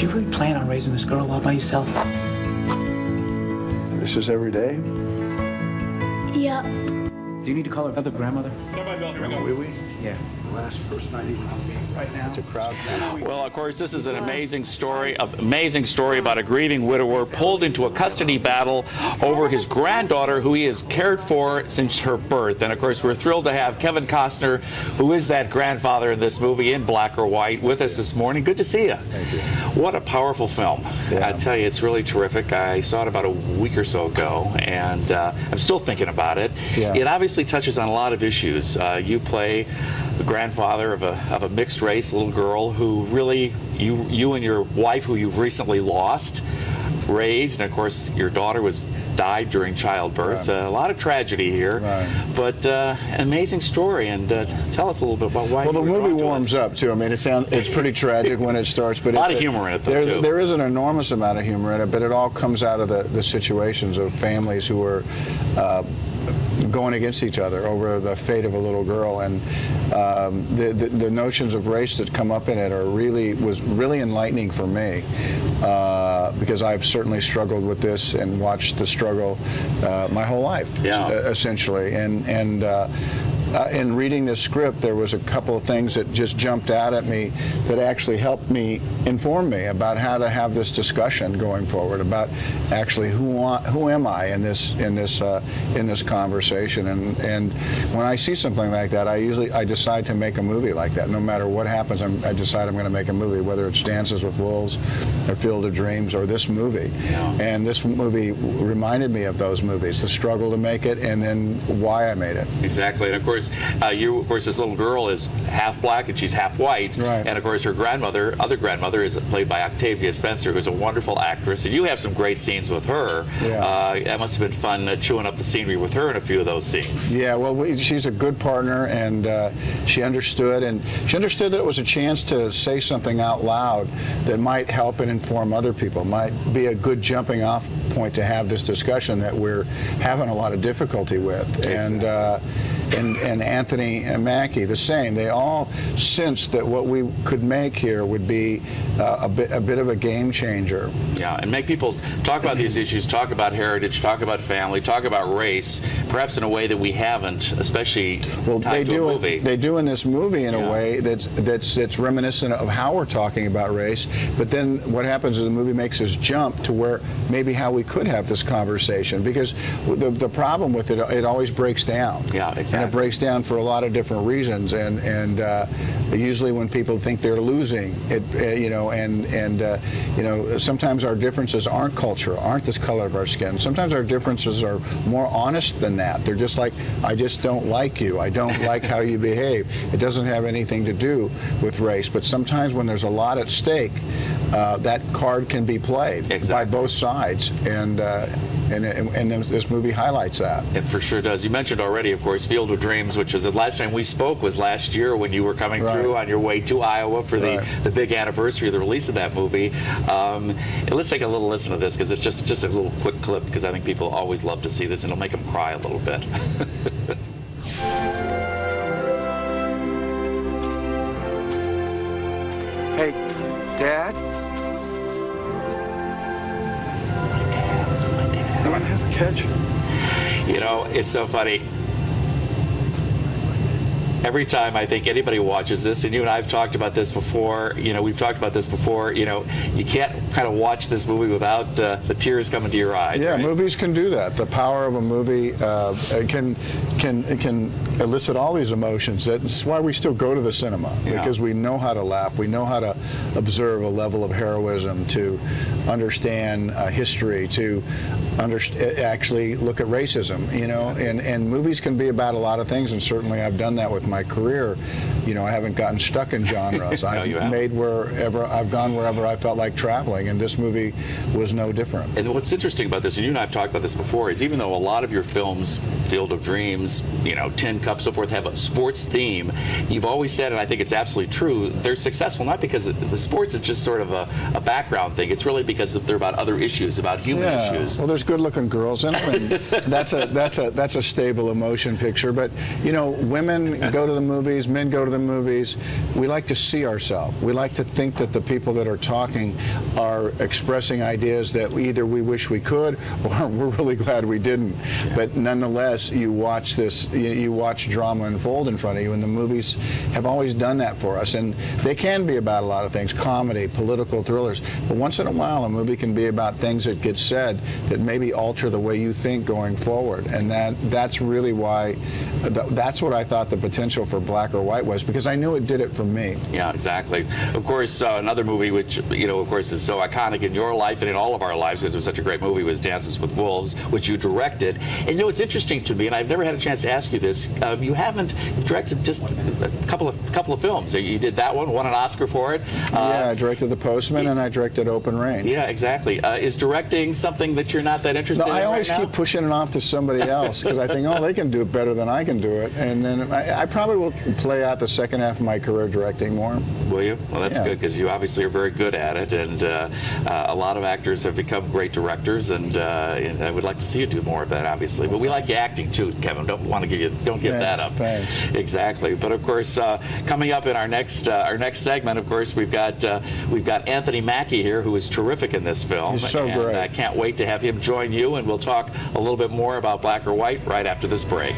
you really plan on raising this girl all by yourself? This is every day? Yeah. Do you need to call her other grandmother? We? Yeah. The last person I need to meet right now. It's a crowd. Well, of course, this is an amazing story about a grieving widower pulled into a custody battle over his granddaughter, who he has cared for since her birth. And of course, we're thrilled to have Kevin Costner, who is that grandfather in this movie in black or white, with us this morning. Good to see you. Thank you. What a powerful film. Yeah. I tell you, it's really terrific. I saw it about a week or so ago, and I'm still thinking about it. Yeah. It obviously touches on a lot of issues. You play the grandfather of a mixed race little girl who really you and your wife, who you've recently lost, raised, and of course your daughter died during childbirth. Right. A lot of tragedy here, right. But amazing story. And tell us a little bit about why. Well, the you were movie drawn to warms up too. I mean, it's pretty tragic when it starts, but a lot of humor in it, though. Too. There is an enormous amount of humor in it, but it all comes out of the situations of families who are going against each other over the fate of a little girl, and the notions of race that come up in it was really enlightening for me, because I've certainly struggled with this and watched the struggle my whole life, essentially, and in reading this script, there was a couple of things that just jumped out at me that actually helped me inform me about how to have this discussion going forward about actually who am I in this conversation. And when I see something like that, I decide to make a movie like that. No matter what happens, I decide I'm going to make a movie, whether it's Dances with Wolves or Field of Dreams or this movie. Yeah. And this movie reminded me of those movies, the struggle to make it, and then why I made it. Exactly, and of course, this little girl is half black and she's half white, right. And of course her other grandmother, is played by Octavia Spencer, who's a wonderful actress, and you have some great scenes with her. Yeah. That must have been fun chewing up the scenery with her in a few of those scenes. Yeah, well, she's a good partner, and she understood that it was a chance to say something out loud that might help and inform other people, might be a good jumping off point to have this discussion that we're having a lot of difficulty with. Exactly. And Anthony and Mackie, the same. They all sensed that what we could make here would be a bit of a game changer. Yeah, and make people talk about these issues, talk about heritage, talk about family, talk about race, perhaps in a way that we haven't, especially tied to a movie. They do in this movie in a way that's reminiscent of how we're talking about race. But then what happens is the movie makes us jump to where maybe how we could have this conversation, because the problem with it, it always breaks down. Yeah, exactly. And it breaks down for a lot of different reasons, and usually when people think they're losing, sometimes our differences aren't cultural, aren't this color of our skin. Sometimes our differences are more honest than that. They're just like, I just don't like you. I don't like how you behave. It doesn't have anything to do with race. But sometimes when there's a lot at stake, that card can be played by both sides, and this movie highlights that. It for sure does. You mentioned already, of course, Field of Dreams, which was the last time we spoke was last year when you were coming through on your way to Iowa for the big anniversary of the release of that movie. Let's take a little listen to this, because it's just a little quick clip, because I think people always love to see this, and it'll make them cry a little bit. Hey, Dad? I have to catch. You know, it's so funny. Every time I think anybody watches this, and you and I have talked about this before, we've talked about this before, you can't kind of watch this movie without the tears coming to your eyes. Yeah, right? Movies can do that. The power of a movie can elicit all these emotions. That's why we still go to the cinema, because we know how to laugh. We know how to observe a level of heroism, to understand history, to actually look at racism, and movies can be about a lot of things, and certainly I've done that with my career. I haven't gotten stuck in genres. I've gone wherever I felt like traveling, and this movie was no different. And what's interesting about this, and you and I have talked about this before, is even though a lot of your films, Field of Dreams, Tin Cup, so forth, have a sports theme, you've always said, and I think it's absolutely true, they're successful not because the sports is just sort of a background thing. It's really because they're about other issues, about human issues. Well, there's good-looking girls in them, and that's a stable emotion picture. But women go go to the movies, men go to the movies, we like to see ourselves. We like to think that the people that are talking are expressing ideas that either we wish we could or we're really glad we didn't. But nonetheless, you watch this, you watch drama unfold in front of you, and the movies have always done that for us. And they can be about a lot of things, comedy, political thrillers. But once in a while, a movie can be about things that get said that maybe alter the way you think going forward. And that's really why, that's what I thought the potential for Black or White was, because I knew it did it for me. Yeah, exactly. Of course, another movie which, of course, is so iconic in your life and in all of our lives because it was such a great movie was Dances with Wolves, which you directed. And it's interesting to me, and I've never had a chance to ask you this, you've directed just a couple of films. You did that one, won an Oscar for it. Yeah, I directed The Postman and I directed Open Range. Yeah, exactly. Is directing something that you're not that interested in I always right now? keep pushing it off to somebody else because I think, oh, they can do it better than I can do it. And then I probably will play out the second half of my career directing more. Will you? Well, that's good because you obviously are very good at it, and a lot of actors have become great directors, and I would like to see you do more of that, obviously. But we like you acting too, Kevin. Don't give that up. Thanks. Exactly. But of course, coming up in our next segment, of course, we've got Anthony Mackie here, who is terrific in this film. He's so great. I can't wait to have him join you, and we'll talk a little bit more about Black or White right after this break.